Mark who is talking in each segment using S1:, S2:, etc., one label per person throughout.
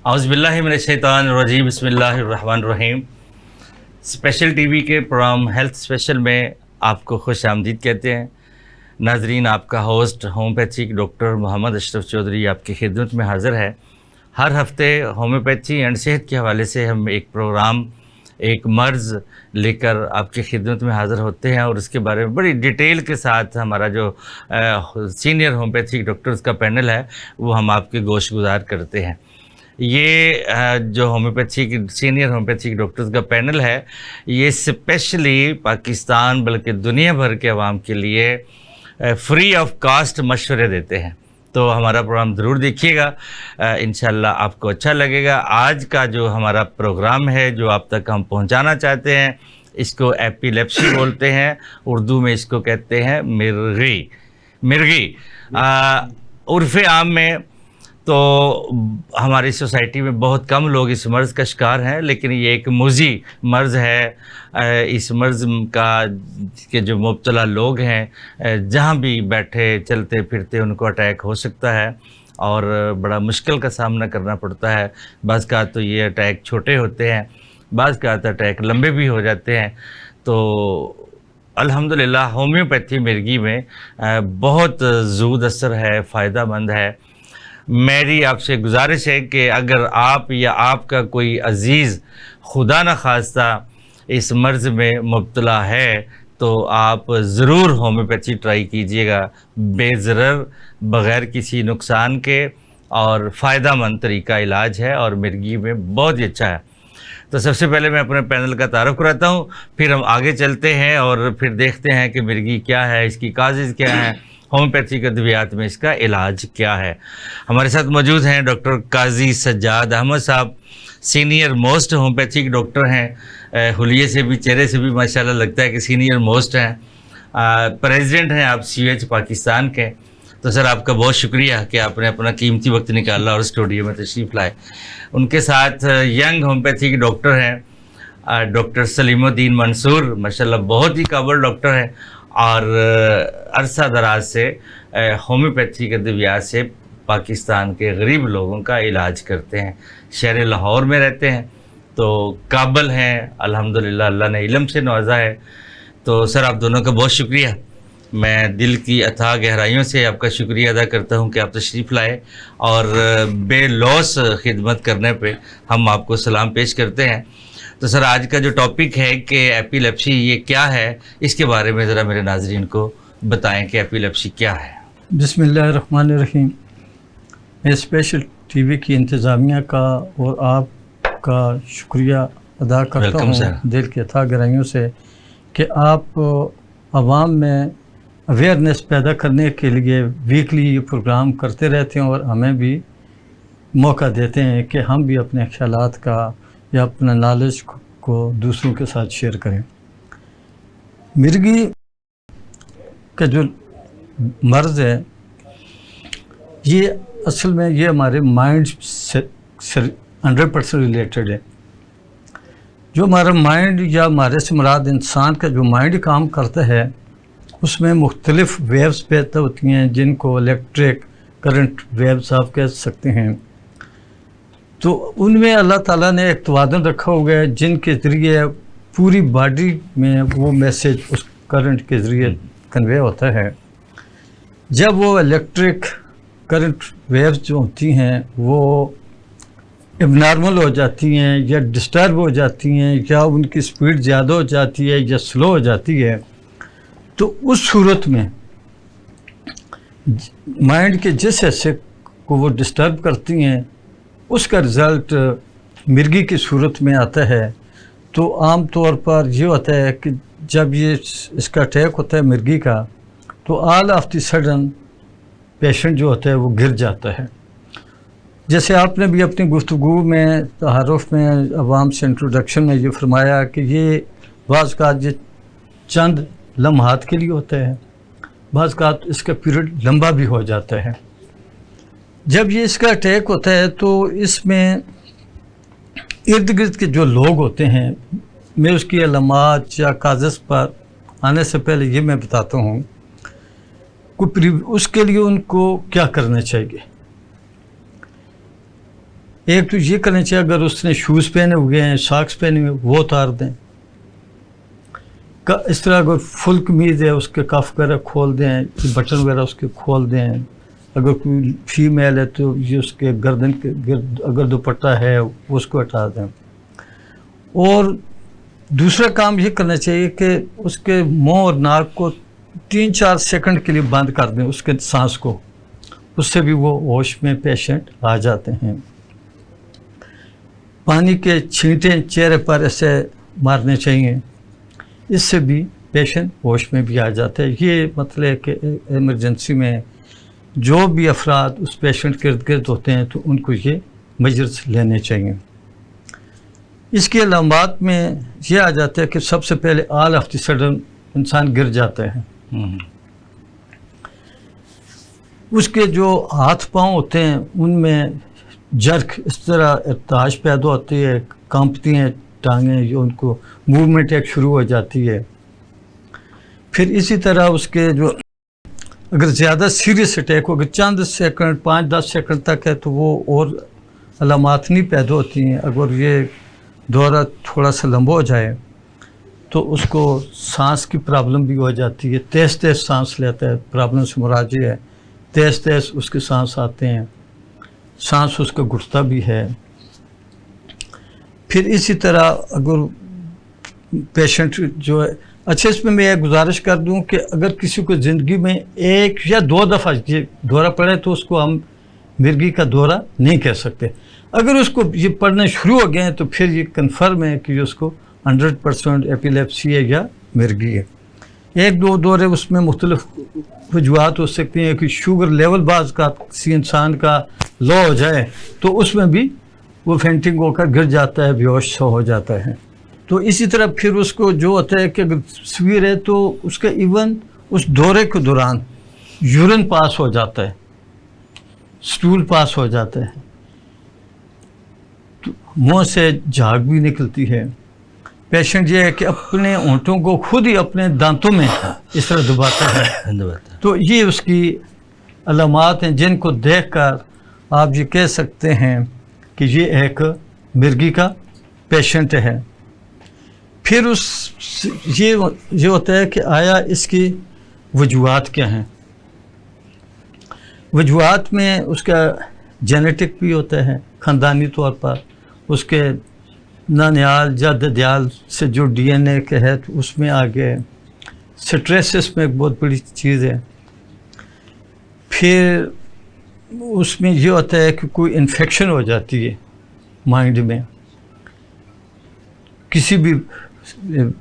S1: اعوذ باللہ من الشیطان الرجیم، بسم اللہ الرحمن الرحیم۔ اسپیشل ٹی وی کے پروگرام ہیلتھ اسپیشل میں آپ کو خوش آمدید کہتے ہیں۔ ناظرین، آپ کا ہوسٹ ہومیوپیتھی ڈاکٹر محمد اشرف چودھری آپ کی خدمت میں حاضر ہے۔ ہر ہفتے ہومیوپیتھی اینڈ صحت کے حوالے سے ہم ایک پروگرام، ایک مرض لے کر آپ کی خدمت میں حاضر ہوتے ہیں اور اس کے بارے میں بڑی ڈیٹیل کے ساتھ ہمارا جو سینئر ہومیوپیتھی ڈاکٹرز کا پینل ہے وہ ہم آپ کے گوش گزار کرتے ہیں۔ یہ جو سینئر ہومیوپیتھی ڈاکٹرز کا پینل ہے، یہ اسپیشلی پاکستان بلکہ دنیا بھر کے عوام کے لیے فری آف کاسٹ مشورے دیتے ہیں۔ تو ہمارا پروگرام ضرور دیکھیے گا، انشاءاللہ آپ کو اچھا لگے گا۔ آج کا جو ہمارا پروگرام ہے جو آپ تک ہم پہنچانا چاہتے ہیں، اس کو ایپیلیپسی بولتے ہیں، اردو میں اس کو کہتے ہیں مرگی۔ عرف عام میں تو ہماری سوسائٹی میں بہت کم لوگ اس مرض کا شکار ہیں، لیکن یہ ایک موذی مرض ہے۔ اس مرض کے جو مبتلا لوگ ہیں، جہاں بھی بیٹھے چلتے پھرتے ان کو اٹیک ہو سکتا ہے اور بڑا مشکل کا سامنا کرنا پڑتا ہے۔ بعض کا تو یہ اٹیک چھوٹے ہوتے ہیں، بعض کا اٹیک لمبے بھی ہو جاتے ہیں۔ تو الحمدللہ ہومیوپیتھی مرگی میں بہت زود اثر ہے، فائدہ مند ہے۔ میری آپ سے گزارش ہے کہ اگر آپ یا آپ کا کوئی عزیز خدا نخواستہ اس مرض میں مبتلا ہے تو آپ ضرور ہومیوپیتھی ٹرائی کیجئے گا، بے ضرر، بغیر کسی نقصان کے، اور فائدہ مند طریقہ علاج ہے اور مرگی میں بہت ہی اچھا ہے۔ تو سب سے پہلے میں اپنے پینل کا تعارف کراتا ہوں، پھر ہم آگے چلتے ہیں اور پھر دیکھتے ہیں کہ مرگی کیا ہے، اس کی کازز کیا ہیں، ہومیوپیتھک ادویات میں اس کا علاج کیا ہے۔ ہمارے ساتھ موجود ہیں ڈاکٹر قاضی سجاد احمد صاحب، سینئر موسٹ ہومیوپیتھک ڈاکٹر ہیں۔ حلیے سے بھی، چہرے سے بھی ماشاءاللہ لگتا ہے کہ سینئر موسٹ ہیں۔ پریزیڈنٹ ہیں آپ سی ایچ پاکستان کے۔ تو سر، آپ کا بہت شکریہ کہ آپ نے اپنا قیمتی وقت نکالا اور اسٹوڈیو میں تشریف لائے۔ ان کے ساتھ ینگ ہومیوپیتھک ڈاکٹر ہیں ڈاکٹر سلیم الدین منصور، ماشاءاللہ بہت ہی قابل ڈاکٹر ہیں اور عرصہ دراز سے ہومیوپیتھی ادویات سے پاکستان کے غریب لوگوں کا علاج کرتے ہیں۔ شہر لاہور میں رہتے ہیں، تو قابل ہیں الحمدللہ، اللہ نے علم سے نوازا ہے۔ تو سر، آپ دونوں کا بہت شکریہ۔ میں دل کی اتھاہ گہرائیوں سے آپ کا شکریہ ادا کرتا ہوں کہ آپ تشریف لائے اور بے لوث خدمت کرنے پہ ہم آپ کو سلام پیش کرتے ہیں۔ تو سر، آج کا جو ٹاپک ہے کہ ایپیلیپسی یہ کیا ہے، اس کے بارے میں ذرا میرے ناظرین کو بتائیں کہ ایپیلیپسی کیا ہے۔
S2: بسم اللہ الرحمن الرحیم۔ میں اسپیشل ٹی وی کی انتظامیہ کا اور آپ کا شکریہ ادا کرتا ہوں دل کی اتھاہ گہرائیوں سے کہ آپ عوام میں اویئرنیس پیدا کرنے کے لیے ویکلی یہ پروگرام کرتے رہتے ہیں اور ہمیں بھی موقع دیتے ہیں کہ ہم بھی اپنے خیالات کا یا اپنا نالج کو دوسروں کے ساتھ شیئر کریں۔ مرگی کا جو مرض ہے، یہ اصل میں یہ ہمارے مائنڈ سے 100% ریلیٹڈ ہے۔ جو ہمارا مائنڈ یا ہمارے سے مراد انسان کا جو مائنڈ کام کرتا ہے، اس میں مختلف ویوز پیدا ہوتی ہیں جن کو الیکٹرک کرنٹ ویوز آپ کہہ سکتے ہیں۔ تو ان میں اللہ تعالیٰ نے ایک توازن رکھا ہوا ہے جن کے ذریعے پوری باڈی میں وہ میسیج اس کرنٹ کے ذریعے کنوے ہوتا ہے۔ جب وہ الیکٹرک کرنٹ ویوز جو ہوتی ہیں وہ اب نارمل ہو جاتی ہیں یا ڈسٹرب ہو جاتی ہیں یا ان کی سپیڈ زیادہ ہو جاتی ہے یا سلو ہو جاتی ہے، تو اس صورت میں مائنڈ کے جس حصے کو وہ ڈسٹرب کرتی ہیں اس کا رزلٹ مرگی کی صورت میں آتا ہے۔ تو عام طور پر یہ ہوتا ہے کہ جب یہ اس کا اٹیک ہوتا ہے مرگی کا، تو all of the sudden patient جو ہوتا ہے وہ گر جاتا ہے۔ جیسے آپ نے بھی اپنی گفتگو میں تعارف میں عوام سے انٹروڈکشن میں یہ فرمایا کہ یہ بعض کا یہ چند لمحات کے لیے ہوتا ہے، بعض کا اس کا پیریڈ لمبا بھی ہو جاتا ہے۔ جب یہ اس کا اٹیک ہوتا ہے تو اس میں ارد گرد کے جو لوگ ہوتے ہیں، میں اس کی علامات یا کازز پر آنے سے پہلے یہ میں بتاتا ہوں اس کے لیے ان کو کیا کرنا چاہیے۔ ایک تو یہ کرنا چاہیے اگر اس نے شوز پہنے ہوئے ہیں ساکس پہنے ہوئے وہ اتار دیں. اس طرح اگر فل قمیض ہے اس کے کف وغیرہ کھول دیں, بٹن وغیرہ اس کے کھول دیں. اگر کوئی فیمیل ہے تو یہ اس کے گردن کے گرد اگر دوپٹہ ہے اس کو ہٹا دیں. اور دوسرا کام یہ کرنا چاہیے کہ اس کے منہ اور ناک کو 3-4 سیکنڈ کے لیے بند کر دیں اس کے سانس کو, اس سے بھی وہ ہوش میں پیشنٹ آ جاتے ہیں. پانی کے چھینٹیں چہرے پر ایسے مارنے چاہیے, اس سے بھی پیشنٹ ہوش میں بھی آ جاتا ہے. یہ مطلب ہے کہ ایمرجنسی میں جو بھی افراد اس پیشنٹ کے ارد گرد ہوتے ہیں تو ان کو یہ میجرز لینے چاہیے. اس کی علامات میں یہ آ جاتا ہے کہ سب سے پہلے آل آف دی سڈن انسان گر جاتا ہے. اس کے جو ہاتھ پاؤں ہوتے ہیں ان میں جرک اس طرح ارتعاش پیدا ہوتی ہے, کانپتی ہیں ٹانگیں, جو ان کو موومنٹ ایک شروع ہو جاتی ہے. پھر اسی طرح اس کے جو اگر زیادہ سیریس اٹیک ہو, اگر چند سیکنڈ 5-10 سیکنڈ تک ہے تو وہ اور علامات نہیں پیدا ہوتی ہیں. اگر یہ دورہ تھوڑا سا لمبا ہو جائے تو اس کو سانس کی پرابلم بھی ہو جاتی ہے, تیز تیز سانس لیتا ہے. پرابلم سے مراد یہ ہے تیز تیز اس کے سانس آتے ہیں, سانس اس کا گھٹتا بھی ہے. پھر اسی طرح اگر پیشنٹ جو ہے, اچھا اس میں ایک گزارش کر دوں کہ اگر کسی کو زندگی میں 1 یا 2 دفعہ یہ دورہ پڑے تو اس کو ہم مرگی کا دورہ نہیں کہہ سکتے. اگر اس کو یہ پڑھنا شروع ہو گئے ہیں تو پھر یہ کنفرم ہے کہ اس کو 100% ایپیلیپسی ہے یا مرگی ہے. 1-2 دورے اس میں مختلف وجوہات ہو سکتی ہیں کہ شوگر لیول بعض کا کسی انسان کا لو ہو جائے تو اس میں بھی وہ فینٹنگ ہو کر گر جاتا ہے, بے ہوش ہو جاتا ہے. تو اسی طرح پھر اس کو جو ہوتا ہے کہ اگر سویر ہے تو اس کا ایون اس دورے کے دوران یورین پاس ہو جاتا ہے, سٹول پاس ہو جاتا ہے, منہ سے جھاگ بھی نکلتی ہے. پیشنٹ یہ ہے کہ اپنے ہونٹوں کو خود ہی اپنے دانتوں میں اس طرح دباتا ہے. تو یہ اس کی علامات ہیں جن کو دیکھ کر آپ یہ کہہ سکتے ہیں کہ یہ ایک مرگی کا پیشنٹ ہے. پھر یہ ہوتا ہے کہ آیا اس کی وجوہات کیا ہیں. وجوہات میں اس کا جینیٹک بھی ہوتا ہے, خاندانی طور پر اس کے نانیال یا ددیال سے جو ڈی این اے کے ہے تو اس میں آگے سٹریسس میں ایک بہت بڑی چیز ہے. پھر اس میں یہ ہوتا ہے کہ کوئی انفیکشن ہو جاتی ہے مائنڈ میں کسی بھی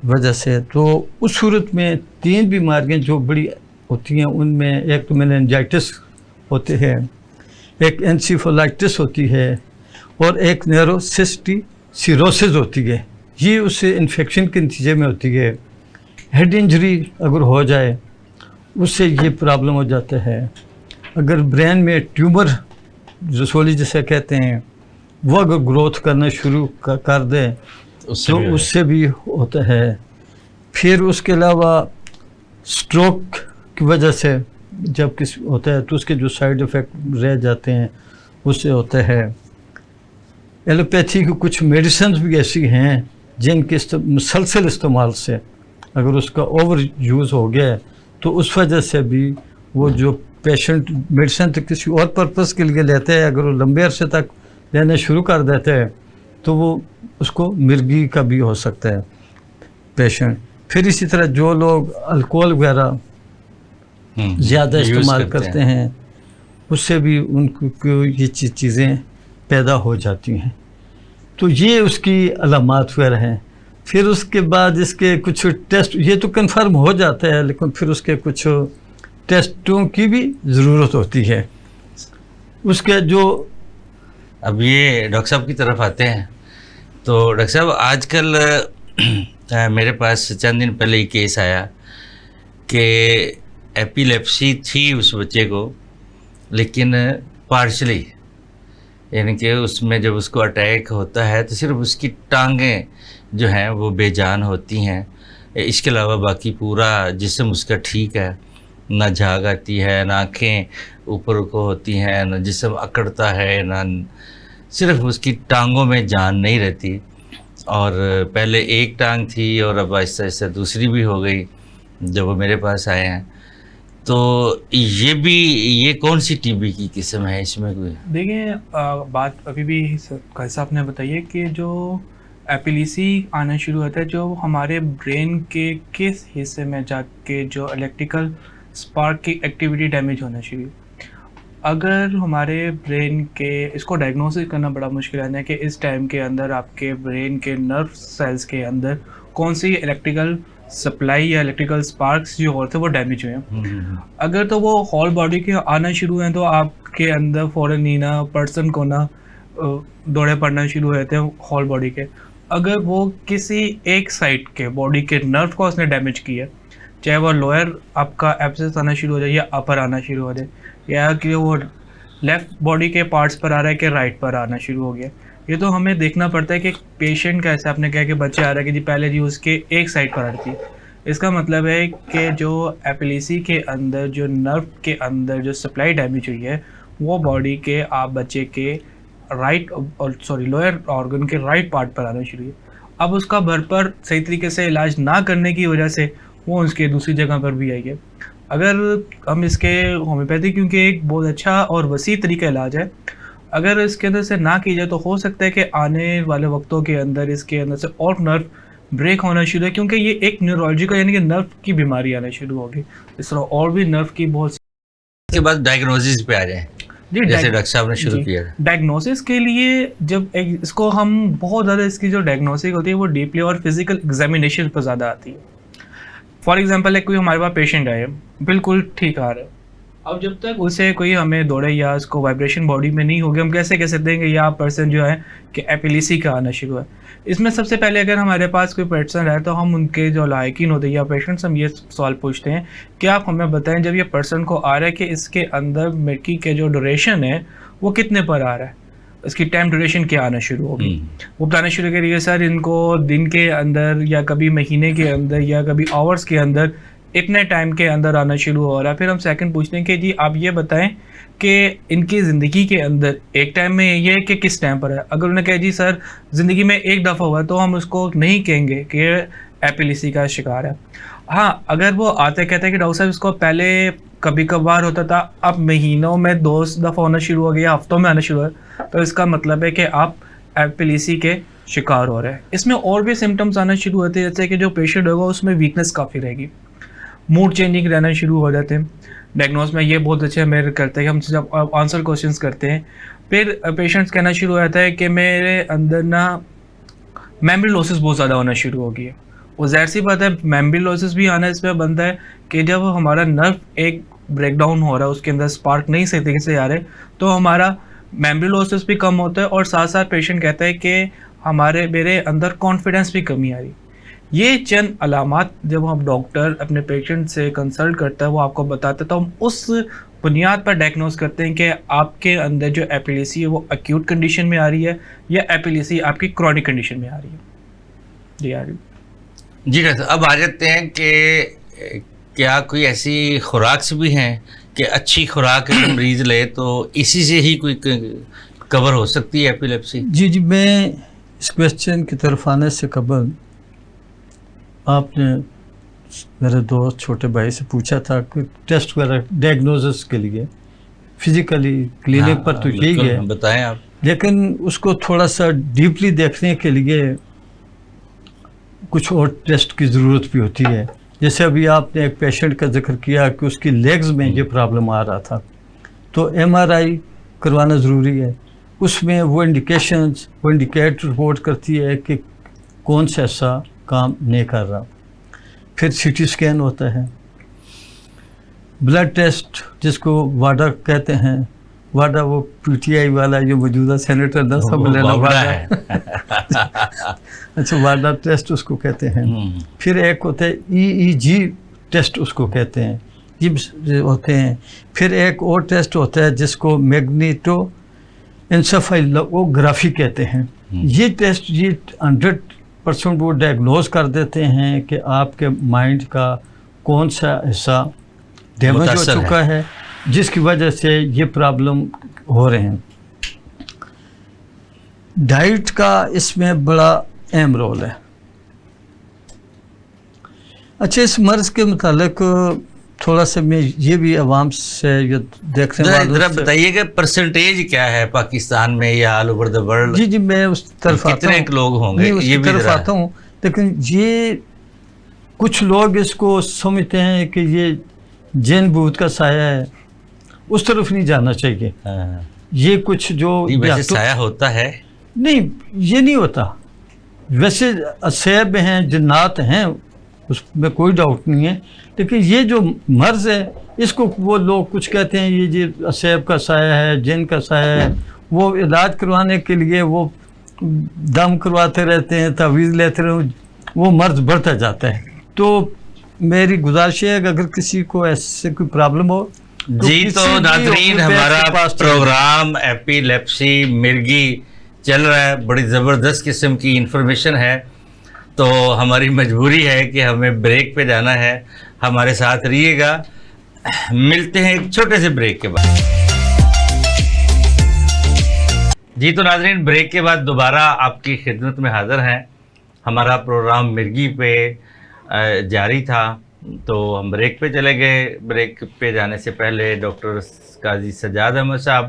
S2: وجہ سے, تو اس صورت میں 3 بیماریاں جو بڑی ہوتی ہیں ان میں ایک تو میننجائٹس ہوتے ہیں, ایک انسیفلائٹس ہوتی ہے اور ایک نیوروسسٹی سیروسز ہوتی ہے. یہ اس سے انفیکشن کے نتیجے میں ہوتی ہے. ہیڈ انجری اگر ہو جائے اس سے یہ پرابلم ہو جاتا ہے. اگر برین میں ٹیومر رسولی جسے کہتے ہیں وہ اگر گروتھ کرنا شروع کر دے تو اس سے بھی ہوتا ہے. پھر اس کے علاوہ سٹروک کی وجہ سے جب کسی ہوتا ہے تو اس کے جو سائیڈ افیکٹ رہ جاتے ہیں اس سے ہوتا ہے. ایلوپیتھی کی کچھ میڈیسنز بھی ایسی ہیں جن کے مسلسل استعمال سے اگر اس کا اوور یوز ہو گیا تو اس وجہ سے بھی وہ جو پیشنٹ میڈیسن تو کسی اور پرپس کے لیے لیتے ہیں, اگر وہ لمبے عرصے تک لینا شروع کر دیتے ہیں تو وہ اس کو مرگی کا بھی ہو سکتا ہے پیشنٹ. پھر اسی طرح جو لوگ الکوہل وغیرہ زیادہ استعمال کرتے ہیں اس سے بھی ان کو یہ چیزیں پیدا ہو جاتی ہیں. تو یہ اس کی علامات وغیرہ ہیں. پھر اس کے بعد اس کے کچھ ٹیسٹ, یہ تو کنفرم ہو جاتا ہے لیکن پھر اس کے کچھ ٹیسٹوں کی بھی ضرورت ہوتی ہے. اس کے جو
S1: اب یہ ڈاکٹر صاحب کی طرف آتے ہیں تو ڈاکٹر صاحب آج کل میرے پاس چند دن پہلے ہی کیس آیا کہ ایپیلیپسی تھی اس بچے کو لیکن پارشلی, یعنی کہ اس میں جب اس کو اٹیک ہوتا ہے تو صرف اس کی ٹانگیں جو ہیں وہ بے جان ہوتی ہیں, اس کے علاوہ باقی پورا جسم اس کا ٹھیک ہے, نہ جھاگ آتی ہے, نہ آنکھیں اوپر کو ہوتی ہیں, نہ جسم اکڑتا ہے, نہ صرف اس کی ٹانگوں میں جان نہیں رہتی، اور پہلے ایک ٹانگ تھی اور اب آہستہ آہستہ دوسری بھی ہو گئی جب وہ میرے پاس آئے ہیں. تو یہ کون سی ٹی بی کی قسم ہے؟ اس میں کوئی
S3: دیکھیں بات ابھی بھی صاحب نے بتائی ہے کہ جو ایپیلیسی آنا شروع ہوتا ہے جو ہمارے برین کے کس حصے میں جا کے جو الیکٹریکل اسپارک کی ایکٹیویٹی ڈیمیج ہونا شروع. اگر ہمارے برین کے اس کو ڈائگنوسس کرنا بڑا مشکل ہے کہ اس ٹائم کے اندر آپ کے برین کے نرو سیلز کے اندر کون سی الیکٹریکل سپلائی یا الیکٹریکل اسپارکس جو ہوتے ہیں وہ ڈیمیج ہوئے ہیں. اگر تو وہ ہول باڈی کے آنا شروع ہیں تو آپ کے اندر فوراً نینا پرسن کو نا دوڑے پڑنا شروع ہوتے ہیں ہول باڈی کے. اگر وہ کسی ایک سائڈ کے باڈی کے نرو کو اس نے ڈیمیج کیا، چاہے وہ لوئر آپ کا ایبسس آنا شروع ہو جائے یا اپر آنا شروع ہو جائے، یا کہ وہ لیفٹ باڈی کے پارٹس پر آ رہا ہے کہ رائٹ پر آنا شروع ہو گیا، یہ تو ہمیں دیکھنا پڑتا ہے کہ پیشنٹ کا، ایسے آپ نے کہا کہ بچے آ رہا ہے کہ جی پہلے جی اس کے ایک سائڈ پر آتی ہے. اس کا مطلب ہے کہ جو ایپیلیسی کے اندر جو نرو کے اندر جو سپلائی ڈیمیج ہوئی ہے وہ باڈی کے آپ بچے کے لوئر آرگن کے رائٹ پارٹ پر آنا شروع ہے. اب اس کا بھرپر صحیح طریقے سے علاج نہ کرنے کی وجہ سے وہ اس کے دوسری جگہ پر بھی آئی ہے. اگر ہم اس کے ہومیوپیتھی کیونکہ ایک بہت اچھا اور وسیع طریقہ علاج ہے، اگر اس کے اندر سے نہ کی جائے تو ہو سکتا ہے کہ آنے والے وقتوں کے اندر اس کے اندر سے اور نرو بریک ہونا شروع ہے، کیونکہ یہ ایک نیورولوجیکل یعنی کہ نرو کی بیماری آنا شروع ہوگی. اس طرح اور بھی نرو کی بہت
S1: اس کے بعد ڈائگنوسس پہ آ جائیں جیسے ڈاکٹر صاحب نے شروع کیا.
S3: ڈائگنوسس کے لیے جب اس کو ہم بہت زیادہ اس کی جو ڈائگنوسس ہوتی ہے وہ ڈیپلی اور فزیکل ایگزامینیشن پر زیادہ آتی ہے. فار ایگزامپل کوئی ہمارے پاس پیشنٹ آئے بالکل ٹھیک آ رہا ہے، اب جب تک اسے کوئی ہمیں دوڑے یا اس کو وائبریشن باڈی میں نہیں ہوگی ہم کیسے کہہ سکتے ہیں کہ یہ پرسن جو ہے کہ ایپیلیسی کا آنا شروع ہے. اس میں سب سے پہلے اگر ہمارے پاس کوئی پرسن ہے تو ہم ان کے جو لائقین ہوتے ہیں یا پیشنٹس ہم یہ سوال پوچھتے ہیں کہ آپ ہمیں بتائیں جب یہ پرسن کو آ رہا ہے کہ اس کے اندر مرکی کے جو ڈوریشن ہے وہ کتنے پر آ رہا ہے، اس کی ٹائم ڈوریشن کیا آنا شروع ہوگی. وہ بتانا شروع کریے سر ان کو دن کے اندر یا کبھی مہینے کے اندر یا کبھی آورس کے اندر اتنے ٹائم کے اندر آنا شروع ہو رہا ہے. پھر ہم سیکنڈ پوچھتے ہیں کہ جی آپ یہ بتائیں کہ ان کی زندگی کے اندر ایک ٹائم میں یہ ہے کہ کس ٹائم پر ہے. اگر انہوں نے کہا جی سر زندگی میں ایک دفعہ ہوا ہے تو ہم اس کو نہیں کہیں گے کہ ایپیلیسی کا شکار ہے. ہاں اگر وہ آتے کہتے ہیں کہ ڈاکٹر صاحب اس کو پہلے کبھی کبھار ہوتا تھا اب مہینوں میں 2 دفعہ ہونا شروع ہو گیا، ہفتوں میں آنا شروع ہوا، تو اس کا مطلب ہے کہ آپ ایپیلیسی کے شکار ہو رہے ہیں. اس میں اور بھی سمٹمس آنا شروع ہوتے ہیں جیسے کہ جو پیشنٹ ہوگا اس میں ویکنس کافی رہے گی، موڈ چینجنگ رہنا شروع ہو جاتے ہیں. ڈائگنوز میں یہ بہت اچھے میرے کرتے ہیں کہ ہم جب آنسر کوشچنس کرتے ہیں پھر پیشنٹس کہنا شروع ہو جاتا ہے کہ میرے اندر نا میموری لاسز بہت زیادہ ہونا شروع ہو گئی ہے. وہ ظاہر سی بات ہے میموری لاسز بھی آنا اس میں بنتا ہے کہ جب ہمارا نرو ایک بریک ڈاؤن ہو رہا ہے اس کے اندر اسپارک نہیں صحیح طریقے سے آ رہے تو ہمارا میموری لاسز بھی کم ہوتا ہے اور ساتھ ساتھ پیشنٹ کہتا ہے کہ میرے اندر کانفیڈنس بھی کمی آ رہی. یہ چند علامات جب ہم ڈاکٹر اپنے پیشنٹ سے کنسلٹ کرتا ہے وہ آپ کو بتاتے تو ہم اس بنیاد پر ڈائگنوز کرتے ہیں کہ آپ کے اندر جو ایپیلیسی ہے وہ ایکیوٹ کنڈیشن میں آ رہی ہے یا ایپیلیسی آپ کی کرونک کنڈیشن میں آ رہی ہے. جی آ رہی
S1: جی ڈاکٹر اب آ جاتے ہیں کہ کیا کوئی ایسی خوراک بھی ہیں کہ اچھی خوراک مریض لے تو اسی سے ہی کوئی کور ہو سکتی ہے ایپیلیپسی؟
S2: جی میں اس کویسچن کی طرف آنے سے قبل آپ نے میرے دوست چھوٹے بھائی سے پوچھا تھا کہ ٹیسٹ وغیرہ ڈائگنوزس کے لیے فزیکلی کلینک پر تو یہی ہے،
S1: بتائیں آپ،
S2: لیکن اس کو تھوڑا سا ڈیپلی دیکھنے کے لیے کچھ اور ٹیسٹ کی ضرورت بھی ہوتی ہے. جیسے ابھی آپ نے ایک پیشنٹ کا ذکر کیا کہ اس کی لیگز میں یہ پرابلم آ رہا تھا تو MRI کروانا ضروری ہے. اس میں وہ انڈیکیشنز وہ انڈیکیٹ رپورٹ کرتی ہے کہ کون سا ایسا کام نہیں کر رہا. پھر CT اسکین ہوتا ہے، بلڈ ٹیسٹ جس کو واڈا کہتے ہیں، واڈا وہ PTI والا جو موجودہ سینیٹر نہ سمجھ لینا واڈا اچھا واڈا ٹیسٹ اس کو کہتے ہیں. پھر ایک ہوتا ہے EEG ٹیسٹ اس کو کہتے ہیں، یہ ہوتے ہیں. پھر ایک اور ٹیسٹ ہوتا ہے جس کو میگنیٹو انسیفالوگرافی کہتے ہیں. یہ ٹیسٹ یہ 100% وہ ڈائگنوز کر دیتے ہیں کہ آپ کے مائنڈ کا کون سا حصہ ڈیمیج ہو چکا ہے جس کی وجہ سے یہ پرابلم ہو رہے ہیں. ڈائٹ کا اس میں بڑا اہم رول ہے. اچھا اس مرض کے متعلق تھوڑا سا میں یہ بھی عوام سے یہ دیکھنے والوں
S1: ذرا
S2: سے
S1: بتائیے کہ پرسنٹیج کیا ہے پاکستان میں یا آل اوور دا ورلڈ؟
S2: جی میں اس طرف آتا ہوں.
S1: کتنے لوگ ہوں گے
S2: نہیں، اس
S1: یہ
S2: کی
S1: بھی
S2: طرف
S1: ذرا
S2: آتا ہوں. لیکن یہ کچھ لوگ اس کو سمجھتے ہیں کہ یہ جین بھوت کا سایہ ہے، اس طرف نہیں جانا چاہیے.
S1: ہاں.
S2: یہ کچھ جو
S1: ویسے سایہ ہوتا ہے؟
S2: نہیں یہ نہیں ہوتا. ویسے اسیب ہیں، جنات ہیں، اس میں کوئی ڈاؤٹ نہیں ہے. لیکن یہ جو مرض ہے اس کو وہ لوگ کچھ کہتے ہیں یہ جی اسیب کا سایہ ہے، جن کا سایہ ہے. وہ علاج کروانے کے لیے وہ دم کرواتے رہتے ہیں، تعویذ لیتے رہتے، وہ مرض بڑھتا جاتا ہے. تو میری گزارش ہے کہ اگر کسی کو ایسے کوئی پرابلم ہو
S1: جی تو ناظرین ہمارا پروگرام ایپیلیپسی مرگی چل رہا ہے، بڑی زبردست قسم کی انفارمیشن ہے، تو ہماری مجبوری ہے کہ ہمیں بریک پہ جانا ہے. ہمارے ساتھ رہیے گا، ملتے ہیں ایک چھوٹے سے بریک کے بعد. جی تو ناظرین بریک کے بعد دوبارہ آپ کی خدمت میں حاضر ہیں. ہمارا پروگرام مرگی پہ جاری تھا تو ہم بریک پہ چلے گئے. بریک پہ جانے سے پہلے ڈاکٹر قاضی سجاد احمد صاحب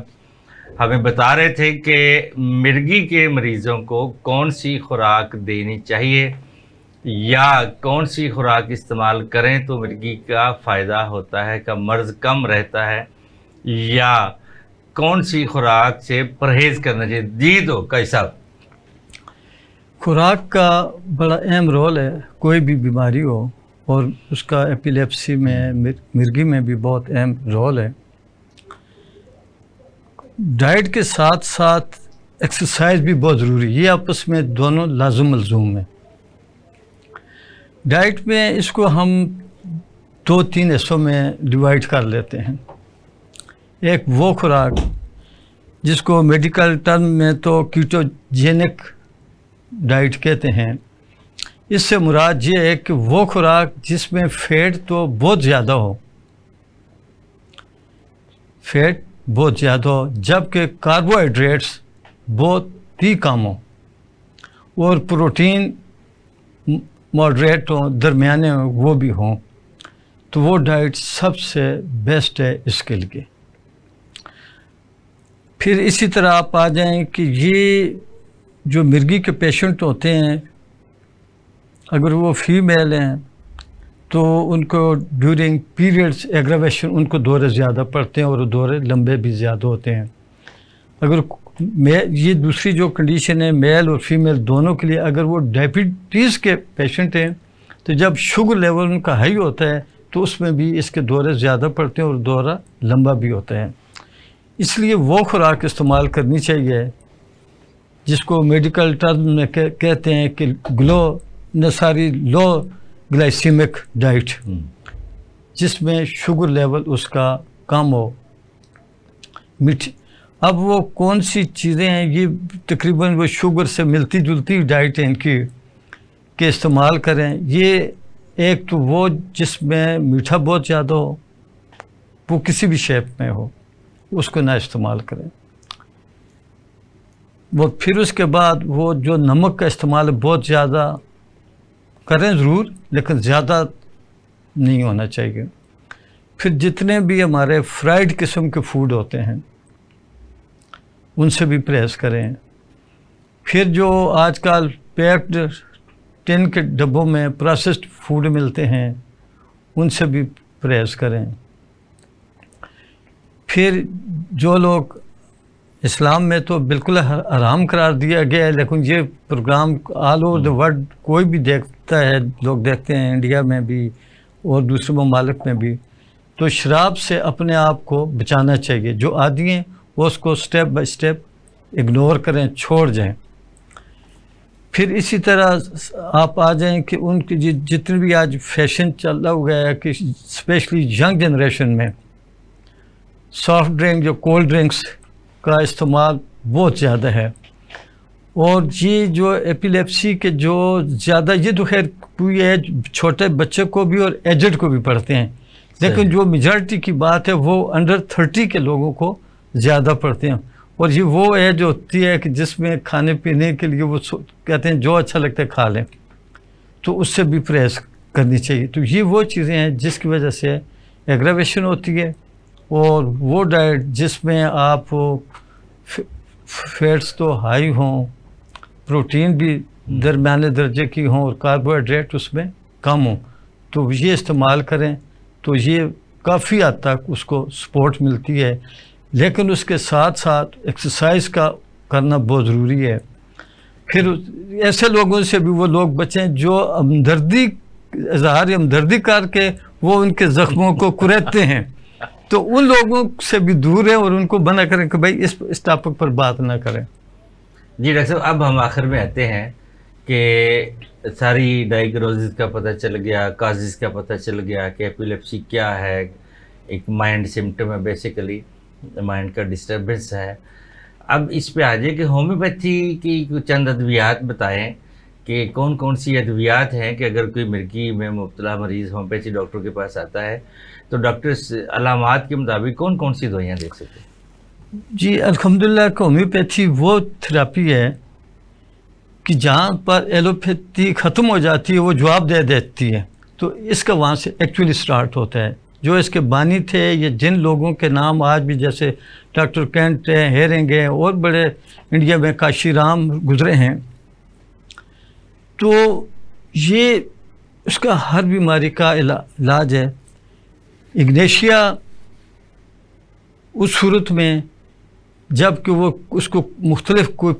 S1: ہمیں بتا رہے تھے کہ مرگی کے مریضوں کو کون سی خوراک دینی چاہیے یا کون سی خوراک استعمال کریں تو مرگی کا فائدہ ہوتا ہے، کا مرض کم رہتا ہے، یا کون سی خوراک سے پرہیز کرنا چاہیے. جی تو قاضی صاحب
S2: خوراک کا بڑا اہم رول ہے، کوئی بھی بیماری ہو، اور اس کا ایپیلیپسی میں مرگی میں بھی بہت اہم رول ہے. ڈائٹ کے ساتھ ساتھ ایکسرسائز بھی بہت ضروری ہے، یہ آپس میں دونوں لازم ملزوم ہیں. ڈائٹ میں اس کو ہم 2-3 حصوں میں ڈیوائڈ کر لیتے ہیں. ایک وہ خوراک جس کو میڈیکل ٹرم میں تو کیٹوجینک ڈائٹ کہتے ہیں. اس سے مراد یہ ہے کہ وہ خوراک جس میں فیٹ تو بہت زیادہ ہو، فیٹ بہت زیادہ ہو، جبکہ کاربوہائیڈریٹس بہت ہی کم ہوں، اور پروٹین ماڈریٹ ہوں، درمیانے ہوں، وہ بھی ہوں. تو وہ ڈائٹ سب سے بیسٹ ہے اس کے لیے. پھر اسی طرح آپ آ جائیں کہ یہ جو مرگی کے پیشنٹ ہوتے ہیں اگر وہ فیمیل ہیں تو ان کو ڈیورنگ پیریڈس ایگراویشن ان کو دورے زیادہ پڑتے ہیں اور دورے لمبے بھی زیادہ ہوتے ہیں. اگر یہ دوسری جو کنڈیشن ہے میل اور فیمیل دونوں کے لیے، اگر وہ ڈائبٹیز کے پیشنٹ ہیں تو جب شوگر لیول ان کا ہائی ہوتا ہے تو اس میں بھی اس کے دورے زیادہ پڑتے ہیں اور دورہ لمبا بھی ہوتا ہے. اس لیے وہ خوراک استعمال کرنی چاہیے جس کو میڈیکل ٹرم میں کہتے ہیں کہ لو گلائسیمک ڈائٹ، جس میں شوگر لیول اس کا کم ہو. میٹھی اب وہ کون سی چیزیں ہیں، یہ تقریباً وہ شوگر سے ملتی جلتی ڈائٹ ہے ان کی کہ استعمال کریں. یہ ایک تو وہ جس میں میٹھا بہت زیادہ ہو، وہ کسی بھی شیپ میں ہو، اس کو نہ استعمال کریں. وہ پھر اس کے بعد وہ جو نمک کا استعمال بہت زیادہ کریں ضرور، لیکن زیادہ نہیں ہونا چاہیے. پھر جتنے بھی ہمارے فرائیڈ قسم کے فوڈ ہوتے ہیں ان سے بھی پرہیز کریں. پھر جو آج کل پیکڈ ٹن کے ڈبوں میں پروسیسڈ فوڈ ملتے ہیں ان سے بھی پرہیز کریں. پھر جو لوگ اسلام میں تو بالکل حرام قرار دیا گیا ہے، لیکن یہ programme all over the world کوئی بھی دیکھتا ہے، لوگ دیکھتے ہیں انڈیا میں بھی اور دوسرے ممالک میں بھی. تو شراب سے اپنے آپ کو بچانا چاہیے. جو عادی ہیں وہ اس کو سٹیپ بائی سٹیپ اگنور کریں، چھوڑ جائیں. پھر اسی طرح آپ آ جائیں کہ ان کی جتنے بھی آج فیشن چل رہا گیا ہے کہ اسپیشلی ینگ جنریشن میں سافٹ ڈرنک، جو کولڈ ڈرنکس کا استعمال بہت زیادہ ہے. اور یہ جو ایپیلیپسی کے جو زیادہ، یہ تو خیر کوئی ہے چھوٹے بچے کو بھی اور ایجڈ کو بھی پڑھتے ہیں، لیکن جو میجارٹی کی بات ہے وہ انڈر 30 کے لوگوں کو زیادہ پڑھتے ہیں. اور یہ وہ ایج ہوتی ہے کہ جس میں کھانے پینے کے لیے وہ کہتے ہیں جو اچھا لگتا ہے کھا لیں، تو اس سے بھی پرہیز کرنی چاہیے. تو یہ وہ چیزیں ہیں جس کی وجہ سے ایگراویشن ہوتی ہے. اور وہ ڈائٹ جس میں آپ فیٹس تو ہائی ہوں، پروٹین بھی درمیانے درجے کی ہوں، اور کاربوہائیڈریٹ اس میں کم ہوں، تو یہ استعمال کریں تو یہ کافی حد تک اس کو سپورٹ ملتی ہے. لیکن اس کے ساتھ ساتھ ایکسرسائز کا کرنا بہت ضروری ہے. پھر ایسے لوگوں سے بھی وہ لوگ بچیں جو اظہار ہمدردی کر کے وہ ان کے زخموں کو کریدتے ہیں، تو ان لوگوں سے بھی دور ہیں اور ان کو منع کریں کہ بھائی اس ٹاپک پر بات نہ کریں.
S1: جی ڈاکٹر صاحب، اب ہم آخر میں آتے ہیں کہ ساری ڈائگنوزز کا پتہ چل گیا، کازز کا پتہ چل گیا کہ ایپیلیپسی کیا ہے، ایک مائنڈ سمٹم ہے، بیسیکلی مائنڈ کا ڈسٹربنس ہے. اب اس پہ آ جائے کہ ہومیوپیتھی کی چند ادویات بتائیں کہ کون کون سی ادویات ہیں کہ اگر کوئی مرگی میں مبتلا مریض ہومیوپیتھی ڈاکٹر کے پاس آتا ہے تو ڈاکٹر علامات کے مطابق کون کون سی دوائیاں دے سکتے ہیں؟
S2: جی الحمدللہ کہ ہومیوپیتھی وہ تھراپی ہے کہ جہاں پر ایلوپیتھی ختم ہو جاتی ہے وہ جواب دے دیتی ہے. تو اس کا وہاں سے ایکچولی سٹارٹ ہوتا ہے. جو اس کے بانی تھے یہ جن لوگوں کے نام آج بھی جیسے ڈاکٹر کینٹ ہیں، ہیرنگ ہیں، اور بڑے انڈیا میں کاشی رام گزرے ہیں، تو یہ اس کا ہر بیماری کا علاج ہے. اگنیشیا اس صورت میں جب کہ وہ اس کو مختلف کوئی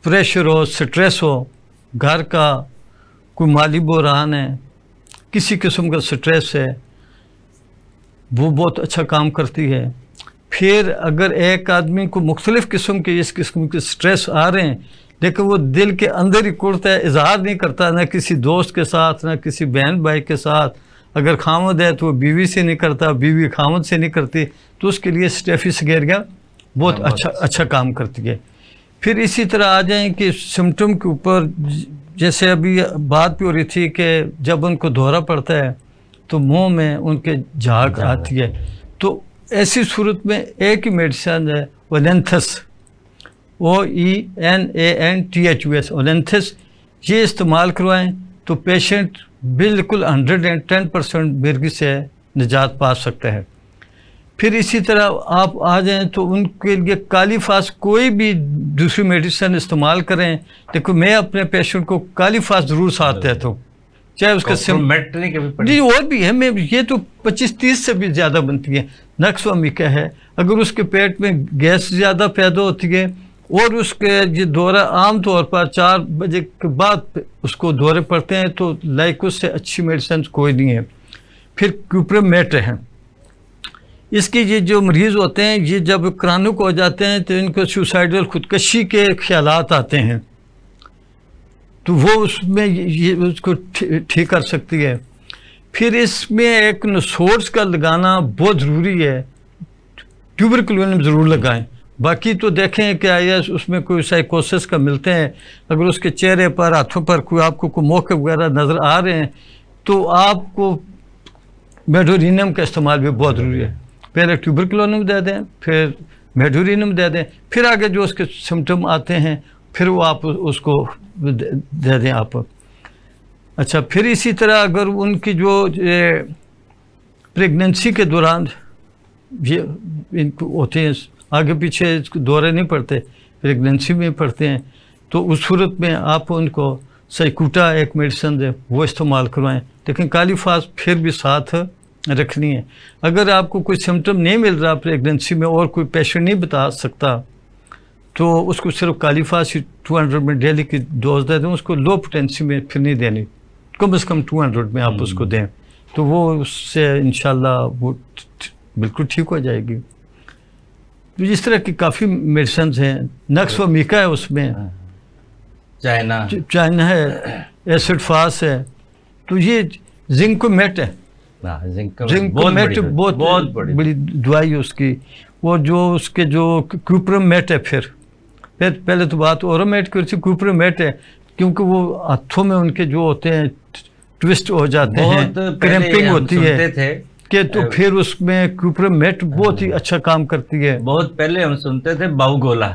S2: پریشر ہو، سٹریس ہو، گھر کا کوئی مالی بحران ہے، کسی قسم کا سٹریس ہے، وہ بہت اچھا کام کرتی ہے. پھر اگر ایک آدمی کو مختلف قسم کے اس قسم کے سٹریس آ رہے ہیں لیکن وہ دل کے اندر ہی کڑتا ہے، اظہار نہیں کرتا، نہ کسی دوست کے ساتھ، نہ کسی بہن بھائی کے ساتھ، اگر خامد ہے تو وہ بیوی سے نہیں کرتا، بیوی خامد سے نہیں کرتی، تو اس کے لیے اسٹیفیسگیریا بہت اچھا کام کرتی ہے. پھر اسی طرح آ جائیں کہ سمٹم کے اوپر، جیسے ابھی بات بھی ہو رہی تھی کہ جب ان کو دورہ پڑتا ہے تو منہ میں ان کے جھاگ آتی ہے، تو ایسی صورت میں ایک ہی میڈیسن ہے اولینتھس، OENANTHUS، اولینتھس. یہ استعمال کروائیں تو پیشنٹ بالکل 110% مرگی سے نجات پا سکتا ہے. پھر اسی طرح آپ آ جائیں تو ان کے لیے کالی فاس کوئی بھی دوسری میڈیسن استعمال کریں، لیکن میں اپنے پیشنٹ کو کالی فاس ضرور ساتھ دیتا ہوں، چاہے اس کا جی اور بھی ہے، میں یہ تو 25-30 سے بھی زیادہ بنتی ہے. نقص و میکا ہے، اگر اس کے پیٹ میں گیس زیادہ پیدا ہوتی ہے اور اس کے یہ دورہ عام طور پر 4 بجے کے بعد اس کو دورے پڑتے ہیں، تو لائک اس سے اچھی میڈیسن کوئی نہیں ہے. پھر کیوپرمیٹ ہیں. اس کی یہ جو مریض ہوتے ہیں یہ جب کرانک ہو جاتے ہیں تو ان کو سوسائڈل خودکشی کے خیالات آتے ہیں، تو وہ اس میں یہ اس کو ٹھیک کر سکتی ہے. پھر اس میں ایک نسورس کا لگانا بہت ضروری ہے، ٹیوبرکلونم ضرور لگائیں. باقی تو دیکھیں کہ اس میں کوئی سائیکوسس کا ملتے ہیں، اگر اس کے چہرے پر، ہاتھوں پر کوئی آپ کو کوئی موقع وغیرہ نظر آ رہے ہیں تو آپ کو میڈورینم کا استعمال بھی بہت ضروری ہے. پہلے ٹیوبرکلونم دے دیں، پھر میڈورینم دے دیں، پھر آگے جو اس کے سمٹم آتے ہیں پھر وہ آپ اس کو دے دیں آپ. اچھا، پھر اسی طرح اگر ان کی جو پریگننسی کے دوران یہ ان کو ہوتے ہیں، آگے پیچھے دورے نہیں پڑتے، پریگننسی میں پڑتے ہیں، تو اس صورت میں آپ ان کو سائیکوٹا ایک میڈیسن دے وہ استعمال کروائیں، لیکن کالی فاس پھر بھی ساتھ رکھنی ہے. اگر آپ کو کوئی سمٹم نہیں مل رہا پریگننسی میں اور کوئی پیشنٹ نہیں بتا سکتا تو اس کو صرف کالی فاس 200 میں ڈیلی کی ڈوز دے دیں، اس کو لو پوٹینسی میں پھر نہیں دینی، کم از کم 200 میں آپ اس کو دیں، تو وہ اس سے انشاءاللہ وہ بالکل ٹھیک ہو جائے گی. تو اس طرح کی کافی میڈیسنز ہیں. نقص و میکا ہے اس میں، چائنا ہے، ایسڈ فاس ہے. تو یہ زنکومیٹ ہے، زنکومیٹ بہت بڑی دوائی ہے اس کی. وہ جو اس کے جو کیوپرمیٹ ہے، پھر پہلے تو بات اورومیٹ کی، کیوپرمیٹ ہے کیونکہ وہ ہاتھوں میں ان کے جو ہوتے ہیں ٹوسٹ ہو جاتے ہیں، کرمپنگ ہوتی ہے. کہ تو پھر اس میں کیوپرمیٹ بہت ہی اچھا کام کرتی ہے.
S1: بہت پہلے ہم سنتے تھے باؤ گولا.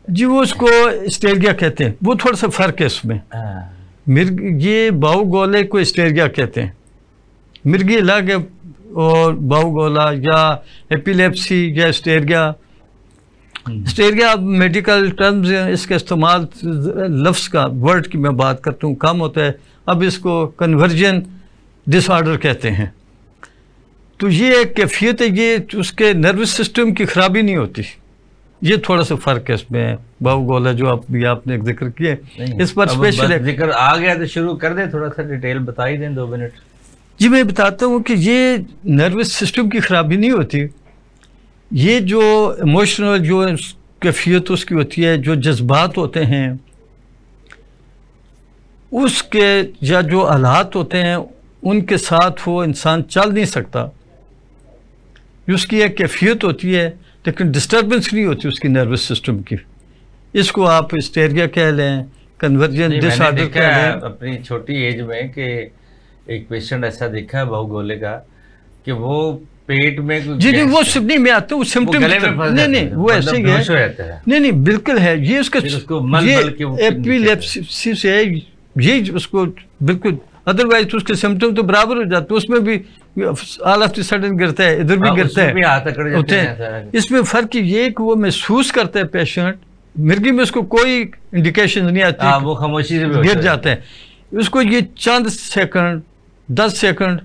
S2: جی وہ اس کو اسٹیریا کہتے ہیں, وہ تھوڑا سا فرق ہے اس میں. یہ باؤ گولے کو اسٹیریا کہتے ہیں, مرگی الگ ہے اور باؤ گولا یا ایپیلیپسی یا اسٹیریا. اسٹیریا میڈیکل ٹرمز اس کا استعمال لفظ کا ورڈ کی میں بات کرتا ہوں کم ہوتا ہے. اب اس کو کنورژن ڈس آرڈر کہتے ہیں. تو یہ ایک کیفیت ہے, یہ اس کے نروس سسٹم کی خرابی نہیں ہوتی. یہ تھوڑا سا فرق ہے اس میں. باؤ گولا جو آپ نے ذکر کیا اس پر اسپیشل
S1: ذکر آ گیا تو شروع کر دیں, تھوڑا سا ڈیٹیل بتا ہی دیں 2 منٹ.
S2: جی میں بتاتا ہوں کہ یہ نروس سسٹم کی خرابی نہیں ہوتی. یہ جو ایموشنل جو کیفیت اس کی ہوتی ہے, جو جذبات ہوتے ہیں اس کے یا جو حالات ہوتے ہیں ان کے ساتھ وہ انسان چل نہیں سکتا. اس کی ایک کیفیت ہوتی ہے لیکن ڈسٹربنس نہیں ہوتی اس کی نروس سسٹم کی. اس کو آپ ہسٹیریا کہہ لیں, کنورژن ڈس آرڈر کہہ لیں.
S1: اپنی چھوٹی ایج میں کہ ایک پیشنٹ ایسا دیکھا ہے باؤ گولے کا کہ وہ پیٹ میں
S2: جی نہیں وہ نہیں میں آتا ہوں سمپٹم نہیں وہ ایسے ہی ہے. نہیں بالکل ہے یہ اس کا ایپیلیپسی سے یہ اس کو بالکل. ادروائز تو اس کے سمپٹم تو برابر ہو جاتے, اس میں بھی آل آف دی سڈن گرتا ہے, ادھر بھی گرتا ہے. اس میں فرق یہ کہ وہ محسوس کرتا ہے پیشنٹ, مرگی میں اس کو کوئی انڈیکیشن نہیں آتی,
S1: وہ خاموشی سے
S2: گر جاتا ہے. اس کو یہ چند سیکنڈ 10 سیکنڈ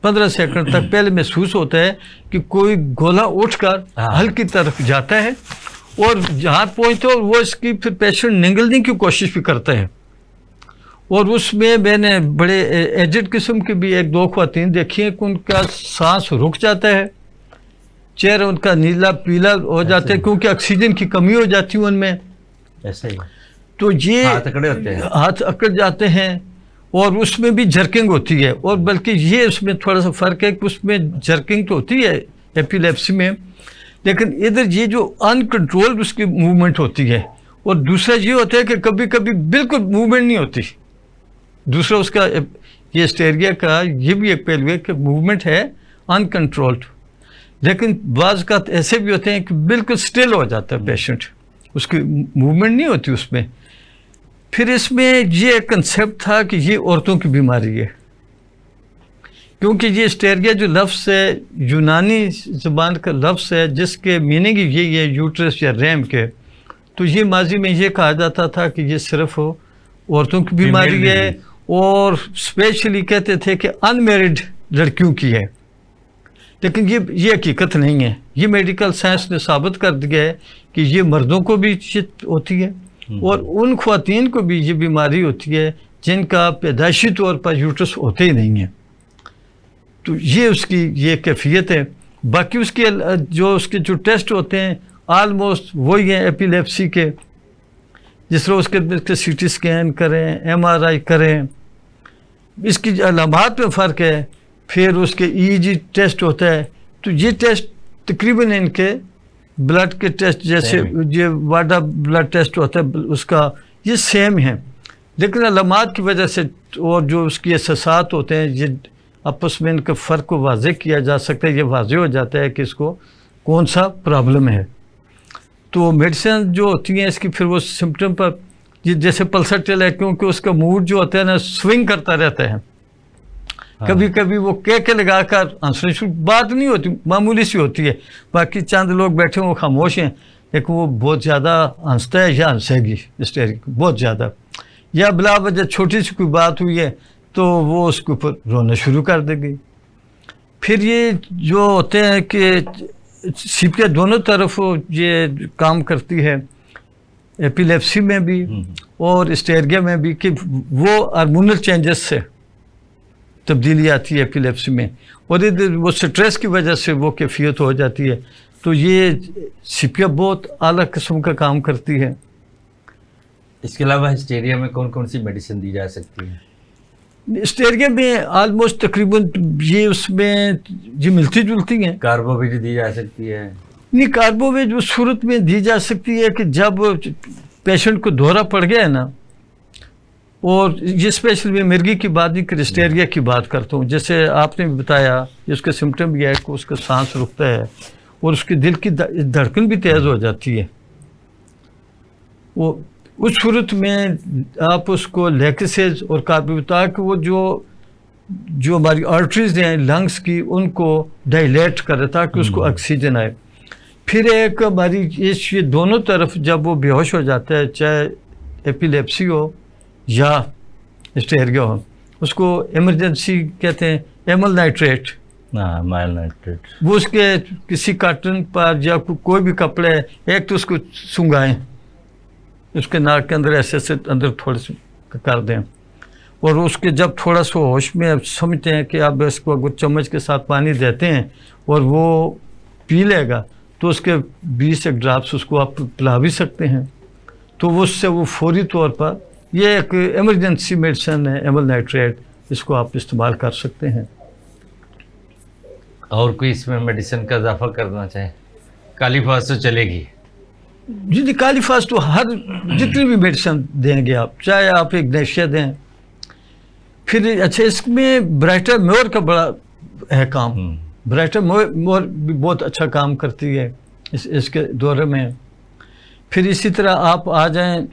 S2: 15 سیکنڈ تک پہلے محسوس ہوتا ہے کہ کوئی گولا اٹھ کر حل کی طرف جاتا ہے اور جہاں پہنچتا ہے اور وہ اس کی پھر پیشنٹ نگلنے کی کوشش بھی کرتا ہے. اور اس میں میں نے بڑے ایجڈ قسم کی بھی 1-2 خواتین دیکھی ہیں کہ ان کا سانس رک جاتا ہے, چہرہ ان کا نیلا پیلا ہو جاتا ہے کیونکہ آکسیجن کی کمی ہو جاتی ہے ان میں.
S1: ایسے ہی
S2: تو یہ ہاتھ اکڑ جاتے ہیں اور اس میں بھی جرکنگ ہوتی ہے. اور بلکہ یہ اس میں تھوڑا سا فرق ہے کہ اس میں جرکنگ تو ہوتی ہے ایپیلیپسی میں, لیکن ادھر یہ جو انکنٹرول اس کی موومنٹ ہوتی ہے. اور دوسرا یہ ہوتا ہے کہ کبھی کبھی بالکل موومنٹ نہیں ہوتی. دوسرا اس کا یہ اسٹیریا کا یہ بھی ایک پہلو ہے کہ موومنٹ ہے انکنٹرولڈ, لیکن بعض اوقات ایسے بھی ہوتے ہیں کہ بالکل سٹل ہو جاتا ہے پیشنٹ, اس کی موومنٹ نہیں ہوتی اس میں. پھر اس میں یہ ایک کنسیپٹ تھا کہ یہ عورتوں کی بیماری ہے, کیونکہ یہ اسٹیریا جو لفظ ہے یونانی زبان کا لفظ ہے جس کے میننگ یہی ہے یوٹرس یا رحم کے. تو یہ ماضی میں یہ کہا جاتا تھا کہ یہ صرف عورتوں کی بیماری ہے, اور اسپیشلی کہتے تھے کہ ان میرڈ لڑکیوں کی ہے. لیکن یہ حقیقت نہیں ہے. یہ میڈیکل سائنس نے ثابت کر دیا ہے کہ یہ مردوں کو بھی ہوتی ہے اور ان خواتین کو بھی یہ بیماری ہوتی ہے جن کا پیدائشی طور پر یوٹرس ہوتے ہی نہیں ہیں. تو یہ اس کی یہ کیفیت ہے. باقی اس کے جو ٹیسٹ ہوتے ہیں آلموسٹ وہی ہیں ایپیلیپسی کے, جس طرح اس کے سی ٹی اسکین کریں, MRI کریں. اس کی علامات میں فرق ہے. پھر اس کے EEG ٹیسٹ ہوتا ہے. تو یہ ٹیسٹ تقریباً ان کے بلڈ کے ٹیسٹ جیسے یہ واڈا بلڈ ٹیسٹ ہوتا ہے اس کا یہ سیم ہیں, لیکن علامات کی وجہ سے اور جو اس کی احساسات ہوتے ہیں یہ آپس میں ان کے فرق کو واضح کیا جا سکتا ہے. یہ واضح ہو جاتا ہے کہ اس کو کون سا پرابلم ہے. تو میڈیسن جو ہوتی ہیں اس کی پھر وہ سمپٹم پر جیسے پلسٹل ہے, کیونکہ اس کا موڈ جو ہوتا ہے نا سوئنگ کرتا رہتا ہے. کبھی کبھی وہ کے لگا کر ہنسنے شروع, بات نہیں ہوتی, معمولی سی ہوتی ہے. باقی چند لوگ بیٹھے ہیں وہ خاموش ہیں, لیکن وہ بہت زیادہ ہنستا ہے یا ہنسے گی ہسٹیرک بہت زیادہ, یا بلا وجہ چھوٹی سی کوئی بات ہوئی ہے تو وہ اس کے اوپر رونا شروع کر دے گی. پھر یہ جو ہوتے ہیں کہ سیپیا دونوں طرف یہ کام کرتی ہے, ایپیلیپسی میں بھی اور اسٹیریا میں بھی, کہ وہ ہارمونل چینجز سے تبدیلی آتی ہے ایپیلیپسی میں, اور وہ سٹریس کی وجہ سے وہ کیفیت ہو جاتی ہے. تو یہ سیپیا بہت اعلیٰ قسم کا کام کرتی ہے.
S1: اس کے علاوہ ہسٹیریا میں کون کون سی میڈیسن دی جا سکتی ہے؟
S2: اسٹیریا میں آلموسٹ تقریباً یہ اس میں یہ ملتی جلتی ہیں.
S1: کاربوویج دی جا سکتی ہے؟
S2: نہیں, کاربوویج اس صورت میں دی جا سکتی ہے کہ جب پیشنٹ کو دورہ پڑ گیا ہے نا اور یہ اسپیشل میں مرگی کی بات نہیں کرسٹیریا کی بات کرتا ہوں. جیسے آپ نے بتایا اس کے سمٹم بھی ہے کہ اس کا سانس رکتا ہے اور اس کے دل کی دھڑکن بھی تیز ہو جاتی ہے. وہ اس صورت میں آپ اس کو لیکسیز اور کاربیوتا کہ وہ جو ہماری آرٹریز ہیں لنگس کی ان کو ڈائلیٹ کرے تاکہ اس کو آکسیجن آئے. پھر ایک ہماری یہ دونوں طرف جب وہ بے ہوش ہو جاتا ہے چاہے ایپیلیپسی ہو یا ہسٹیریا ہو اس کو ایمرجنسی کہتے ہیں ایمل نائٹریٹ.
S1: مائل نائٹریٹ
S2: وہ اس کے کسی کاٹن پر یا کوئی بھی کپڑے ایک تو اس کو سنگائیں اس کے ناک کے اندر ایسے اندر تھوڑے سے کر دیں اور اس کے جب تھوڑا سا ہوش میں اب سمجھتے ہیں کہ اب اس کو اگر چمچ کے ساتھ پانی دیتے ہیں اور وہ پی لے گا تو اس کے 20 ڈراپس اس کو آپ پلا بھی سکتے ہیں. تو اس سے وہ فوری طور پر یہ ایک ایمرجنسی میڈیسن ہے ایمل نائٹریٹ, اس کو آپ استعمال کر سکتے ہیں.
S1: اور کوئی اس میں میڈیسن کا اضافہ کرنا چاہے؟ کالی فاس تو چلے گی
S2: جی کالی فاس تو ہر جتنی بھی میڈیسن دیں گے آپ, چاہے آپ اگنیشیا دیں. پھر اچھا اس میں برائٹر میور کا بڑا ہے کام. برائٹر میور بھی بہت اچھا کام کرتی ہے اس کے دورے میں. پھر اسی طرح آپ آ جائیں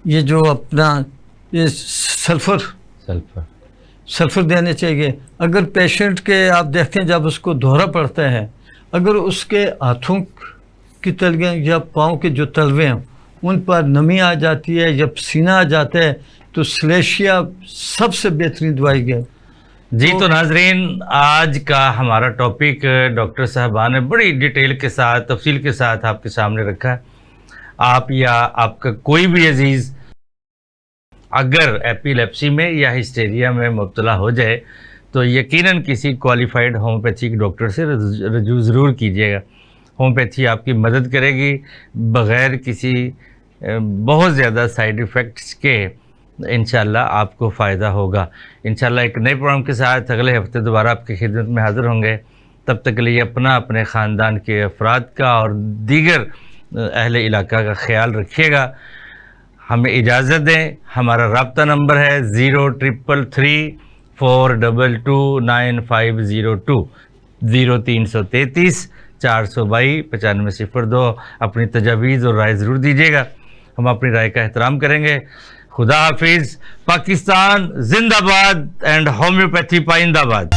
S2: یہ جو اپنا یہ سلفر دینے چاہیے. اگر پیشنٹ کے آپ دیکھتے ہیں جب اس کو دورہ پڑتا ہے اگر اس کے ہاتھوں کی تلویں یا پاؤں کے جو تلوے ہیں ان پر نمی آ جاتی ہے یا پسینہ آ جاتا ہے تو سلیشیا سب سے بہترین دوائی ہے.
S1: جی تو ناظرین آج کا ہمارا ٹاپک ڈاکٹر صاحبان نے بڑی ڈیٹیل کے ساتھ تفصیل کے ساتھ آپ کے سامنے رکھا ہے. آپ یا آپ کا کوئی بھی عزیز اگر ایپیلیپسی میں یا ہسٹیریا میں مبتلا ہو جائے تو یقیناً کسی کوالیفائڈ ہومیوپیتھک ڈاکٹر سے رجوع ضرور کیجیے گا. ہومیوپیتھی آپ کی مدد کرے گی بغیر کسی بہت زیادہ سائیڈ ایفیکٹس کے. انشاءاللہ آپ کو فائدہ ہوگا. انشاءاللہ ایک نئے پروگرام کے ساتھ اگلے ہفتے دوبارہ آپ کی خدمت میں حاضر ہوں گے. تب تک کے لیے اپنے خاندان کے افراد کا اور دیگر اہل علاقہ کا خیال رکھیے گا. ہمیں اجازت دیں. ہمارا رابطہ نمبر ہے 0344229502 0333 422 9502. اپنی تجاویز اور رائے ضرور دیجیے گا, ہم اپنی رائے کا احترام کریں گے. خدا حافظ. پاکستان زندہ باد اینڈ ہومیوپیتھی پائندہ باد.